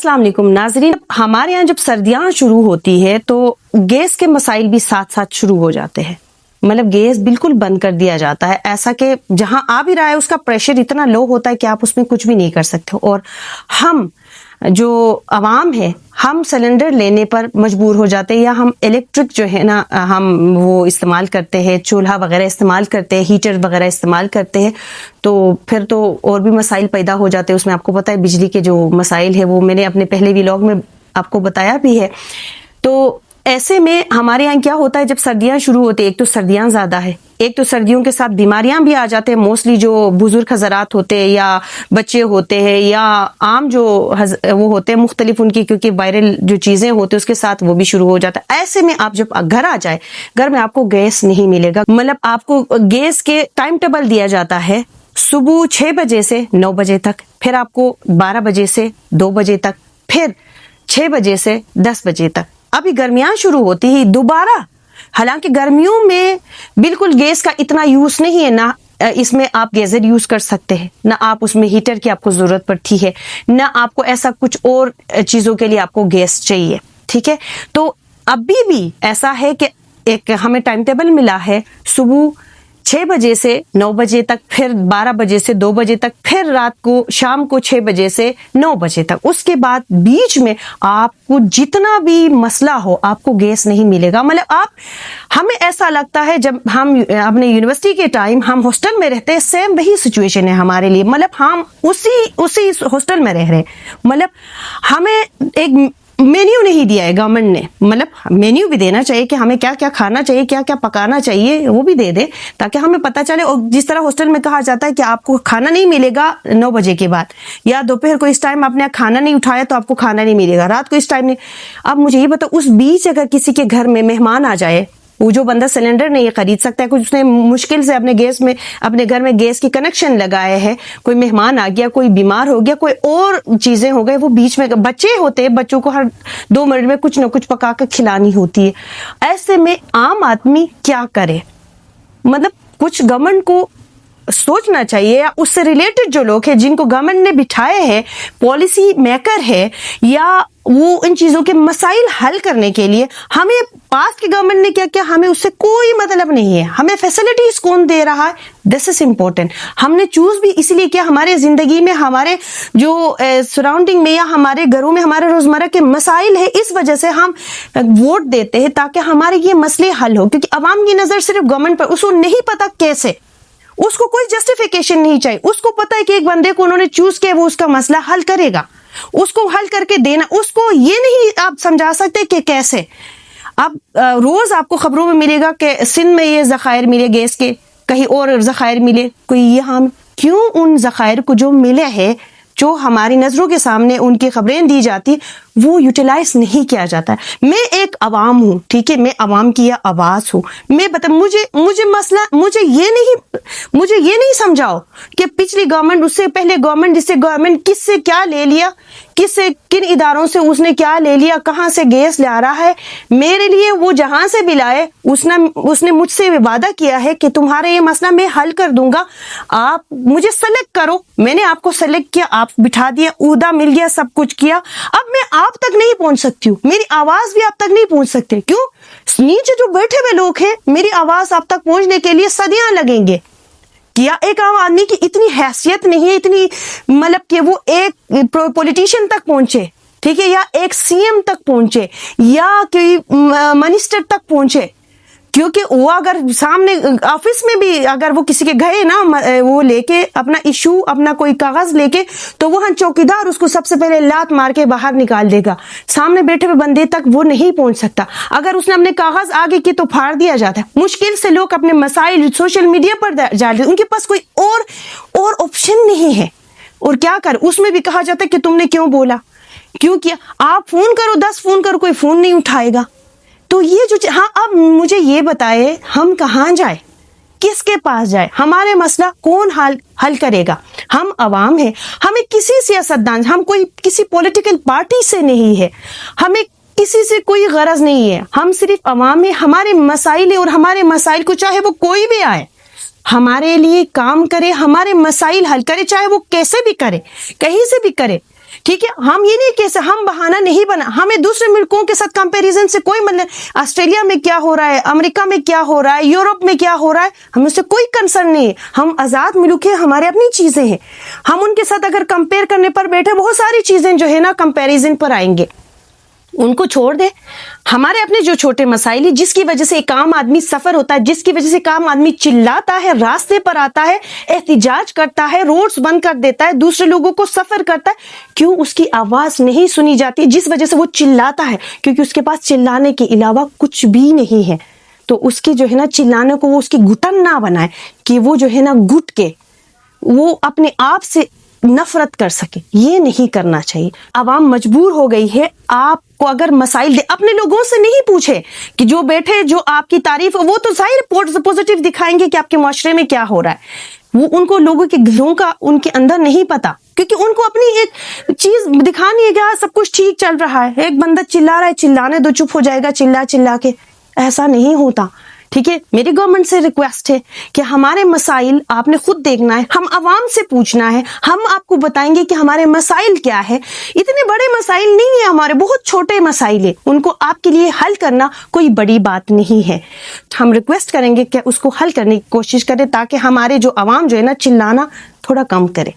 السلام علیکم ناظرین، ہمارے یہاں جب سردیاں شروع ہوتی ہے تو گیس کے مسائل بھی ساتھ ساتھ شروع ہو جاتے ہیں. مطلب گیس بالکل بند کر دیا جاتا ہے، ایسا کہ جہاں آ بھی رہا ہے اس کا پریشر اتنا لو ہوتا ہے کہ آپ اس میں کچھ بھی نہیں کر سکتے. اور ہم جو عوام ہے ہم سلنڈر لینے پر مجبور ہو جاتے ہیں، یا ہم الیکٹرک جو ہے نا ہم وہ استعمال کرتے ہیں، چولہا وغیرہ استعمال کرتے ہیں، ہیٹر وغیرہ استعمال کرتے ہیں. تو پھر تو اور بھی مسائل پیدا ہو جاتے ہیں. اس میں آپ کو پتہ ہے بجلی کے جو مسائل ہے وہ میں نے اپنے پہلے ویلاگ میں آپ کو بتایا بھی ہے. تو ایسے میں ہمارے یہاں کیا ہوتا ہے جب سردیاں شروع ہوتی ہیں، ایک تو سردیاں زیادہ ہے، ایک تو سردیوں کے ساتھ بیماریاں بھی آ جاتے ہیں. موسٹلی جو بزرگ حضرات ہوتے ہیں یا بچے ہوتے ہیں یا عام جو وہ ہوتے ہیں مختلف ان کی، کیونکہ وائرل جو چیزیں ہوتے ہیں اس کے ساتھ وہ بھی شروع ہو جاتا ہے. ایسے میں آپ جب گھر آ جائے، گھر میں آپ کو گیس نہیں ملے گا. مطلب آپ کو گیس کے ٹائم ٹیبل دیا جاتا ہے، صبح 6 بجے سے 9 بجے تک، پھر آپ کو 12 بجے سے 2 بجے تک، پھر 6 بجے سے 10 بجے تک. ابھی گرمیاں شروع ہوتی ہی دوبارہ، حالانکہ گرمیوں میں بالکل گیس کا اتنا یوز نہیں ہے، نہ اس میں آپ گیزر یوز کر سکتے ہیں، نہ آپ اس میں ہیٹر کی آپ کو ضرورت پڑتی ہے، نہ آپ کو ایسا کچھ اور چیزوں کے لیے آپ کو گیس چاہیے. ٹھیک ہے، تو ابھی بھی ایسا ہے کہ ایک ہمیں ٹائم ٹیبل ملا ہے، صبح 6 بجے سے 9 بجے تک، پھر 12 بجے سے 2 بجے تک، پھر رات کو شام کو 6 بجے سے 9 بجے تک. اس کے بعد بیچ میں آپ کو جتنا بھی مسئلہ ہو آپ کو گیس نہیں ملے گا. مطلب ہمیں ایسا لگتا ہے جب ہم اپنے یونیورسٹی کے ٹائم ہم ہاسٹل میں رہتے ہیں، سیم وہی سچویشن ہے ہمارے لیے. مطلب ہم اسی ہاسٹل میں رہ رہے ہیں. مطلب ہمیں ایک مینیو نہیں دیا ہے گورنمنٹ نے. مطلب مینیو بھی دینا چاہیے کہ ہمیں کیا کیا کھانا چاہیے، کیا کیا پکانا چاہیے، وہ بھی دے دے تاکہ ہمیں پتہ چلے. اور جس طرح ہاسٹل میں کہا جاتا ہے کہ آپ کو کھانا نہیں ملے گا 9 بجے کے بعد، یا دوپہر کو اس ٹائم آپ نے کھانا نہیں اٹھایا تو آپ کو کھانا نہیں ملے گا، رات کو اس ٹائم نہیں. اب مجھے یہ بتاؤ، اس بیچ اگر کسی کے گھر میں مہمان آ جائے، وہ جو بندہ سلنڈر نہیں خرید سکتا ہے، کچھ اس نے مشکل سے اپنے گھر میں گیس کی کنیکشن لگائے ہے، کوئی مہمان آ گیا، کوئی بیمار ہو گیا، کوئی اور چیزیں ہو گئے، وہ بیچ میں بچے ہوتے ہیں، بچوں کو ہر 2 منٹ میں کچھ نہ کچھ پکا کر کھلانی ہوتی ہے. ایسے میں عام آدمی کیا کرے؟ مطلب کچھ گورنمنٹ کو سوچنا چاہیے، یا اس سے ریلیٹڈ جو لوگ ہیں جن کو گورنمنٹ نے بٹھائے ہیں، پالیسی میکر ہے، یا وہ ان چیزوں کے مسائل حل کرنے کے لیے. ہمیں پاس کی گورنمنٹ نے کیا کیا، ہمیں اس سے کوئی مطلب نہیں ہے. ہمیں فیسلٹیز کون دے رہا ہے، دس از امپورٹنٹ. ہم نے چوز بھی اس لیے کیا، ہمارے زندگی میں، ہمارے جو سراؤنڈنگ میں یا ہمارے گھروں میں ہمارے روزمرہ کے مسائل ہے، اس وجہ سے ہم ووٹ دیتے ہیں تاکہ ہمارے یہ مسئلے حل ہو. کیونکہ عوام کی نظر صرف گورنمنٹ پر، اس کو نہیں پتا کیسے، اس کو کوئی جسٹیفیکیشن نہیں چاہیے. اس کو پتا ہے کہ ایک بندے کو انہوں نے چوز کیا، وہ اس کا مسئلہ حل کرے گا، اس کو حل کر کے دینا. اس کو یہ نہیں آپ سمجھا سکتے کہ کیسے. اب روز آپ کو خبروں میں ملے گا کہ سندھ میں یہ ذخائر ملے گیس کے، کہیں اور ذخائر ملے، کوئی یہاں. کیوں ان ذخائر کو جو ملے ہے، جو ہماری نظروں کے سامنے ان کی خبریں دی جاتی، وہ یوٹیلائز نہیں کیا جاتا ہے. میں ایک عوام ہوں، ٹھیک ہے، میں عوام کی آواز ہوں. میں مجھے مسئلہ، مجھے یہ نہیں سمجھاؤ کہ پچھلی گورنمنٹ، اس سے پہلے گورنمنٹ، جس سے گورنمنٹ کس سے کیا لے لیا، کن اداروں سے اس نے کیا لے لیا، کہاں سے گیس لا رہا ہے. میرے لیے وہ جہاں سے بھی لائے، اس نے مجھ سے وعدہ کیا ہے کہ تمہارا یہ مسئلہ میں حل کر دوں گا، آپ مجھے سلیکٹ کرو. میں نے آپ کو سلیکٹ کیا، آپ بٹھا دیا، عہدہ مل گیا، سب کچھ کیا. اب میں آپ تک نہیں پہنچ سکتی ہوں، میری آواز بھی آپ تک نہیں پہنچ سکتے. کیوں؟ نیچے جو بیٹھے ہوئے لوگ ہیں، میری آواز آپ تک پہنچنے کے لیے صدیاں لگیں گے. یا ایک عام آدمی کی اتنی حیثیت نہیں ہے، اتنی مطلب کہ وہ ایک پولیٹیشین تک پہنچے، ٹھیک ہے، یا ایک سی ایم تک پہنچے، یا کوئی منسٹر تک پہنچے. کیونکہ وہ اگر سامنے آفس میں بھی اگر وہ کسی کے گئے نا، وہ لے کے اپنا ایشو، اپنا کوئی کاغذ لے کے، تو وہاں چوکیدار اس کو سب سے پہلے لات مار کے باہر نکال دے گا. سامنے بیٹھے ہوئے بندے تک وہ نہیں پہنچ سکتا. اگر اس نے اپنے کاغذ آگے کی تو پھاڑ دیا جاتا ہے. مشکل سے لوگ اپنے مسائل سوشل میڈیا پر ڈالتے، ان کے پاس کوئی اور آپشن نہیں ہے. اور کیا کر، اس میں بھی کہا جاتا ہے کہ تم نے کیوں بولا، کیوں کیا. آپ فون کرو، 10 فون کرو، کوئی فون نہیں اٹھائے گا. تو یہ جو ہاں، اب مجھے یہ بتائے ہم کہاں جائیں، کس کے پاس جائے، ہمارے مسئلہ کون حل کرے گا؟ ہم عوام ہیں، ہمیں کسی سیاستدان، ہم کوئی کسی پولیٹیکل پارٹی سے نہیں ہے، ہمیں کسی سے کوئی غرض نہیں ہے. ہم صرف عوام ہیں. ہمارے مسائل، اور ہمارے مسائل کو چاہے وہ کوئی بھی آئے ہمارے لیے کام کرے، ہمارے مسائل حل کرے، چاہے وہ کیسے بھی کرے، کہیں سے بھی کرے. ٹھیک ہے, ہم یہ نہیں کہ ہم بہانہ نہیں بنا, ہمیں دوسرے ملکوں کے ساتھ کمپیریزن سے کوئی مطلب, آسٹریلیا میں کیا ہو رہا ہے, امریکہ میں کیا ہو رہا ہے, یورپ میں کیا ہو رہا ہے, ہمیں اس سے کوئی کنسرن نہیں ہے. ہم آزاد ملک ہیں, ہمارے اپنی چیزیں ہیں, ہم ان کے ساتھ اگر کمپیئر کرنے پر بیٹھے بہت ساری چیزیں جو ہے نا کمپیریزن پر آئیں گے, ان کو چھوڑ دے. ہمارے اپنے جو چھوٹے مسائل ہیں, جس کی وجہ سے ایک عام آدمی سفر ہوتا ہے, جس کی وجہ سے ایک عام آدمی چلاتا ہے, راستے پر آتا ہے, احتجاج کرتا ہے, روڈز بند کر دیتا ہے, دوسرے لوگوں کو سفر کرتا ہے, کیوں اس کی آواز نہیں سنی جاتی؟ جس وجہ سے وہ چلاتا ہے, کیونکہ اس کے پاس چلانے کے علاوہ کچھ بھی نہیں ہے. تو اس کی جو ہے نا چلانے کو وہ اس کی گھٹن نہ بنائے کہ وہ جو ہے نا گھٹ کے وہ اپنے آپ سے نفرت کر سکے. یہ نہیں کرنا چاہیے. عوام مجبور ہو گئی ہے. آپ کو اگر مسائل دے, اپنے لوگوں سے نہیں پوچھے کہ جو بیٹھے جو آپ کی تعریف, وہ تو ظاہر پوزیٹیو دکھائیں گے کہ آپ کے معاشرے میں کیا ہو رہا ہے, وہ ان کو لوگوں کے گھروں کا ان کے اندر نہیں پتا, کیونکہ ان کو اپنی ایک چیز دکھانی ہے کہ ہاں سب کچھ ٹھیک چل رہا ہے. ایک بندہ چلا رہا ہے, چلانے دو, چپ ہو جائے گا چلا کے. ایسا نہیں ہوتا. ٹھیک ہے, میری گورنمنٹ سے ریکویسٹ ہے کہ ہمارے مسائل آپ نے خود دیکھنا ہے, ہم عوام سے پوچھنا ہے, ہم آپ کو بتائیں گے کہ ہمارے مسائل کیا ہے. اتنے بڑے مسائل نہیں ہیں ہمارے, بہت چھوٹے مسائل ہیں, ان کو آپ کے لیے حل کرنا کوئی بڑی بات نہیں ہے. ہم ریکویسٹ کریں گے کہ اس کو حل کرنے کی کوشش کریں تاکہ ہمارے جو عوام جو ہے نا چلانا تھوڑا کم کرے.